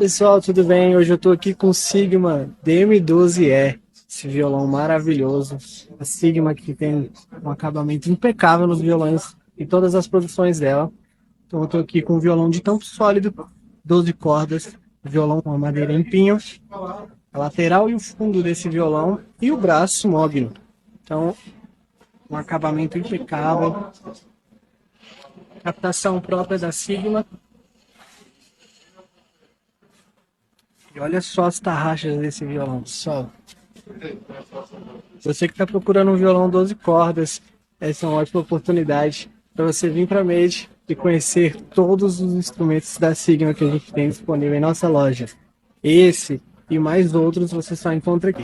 Pessoal, tudo bem? Hoje eu tô aqui com o Sigma DM12E, esse violão maravilhoso. A Sigma que tem um acabamento impecável nos violões e todas as produções dela. Então eu tô aqui com um violão de tampo sólido, 12 cordas, violão com a madeira em pinho, a lateral e o fundo desse violão e o braço móvel. Então, um acabamento impecável, captação própria da Sigma. E olha só as tarraxas desse violão, pessoal. Você que está procurando um violão 12 cordas, essa é uma ótima oportunidade para você vir para a Made e conhecer todos os instrumentos da Sigma que a gente tem disponível em nossa loja. Esse e mais outros você só encontra aqui.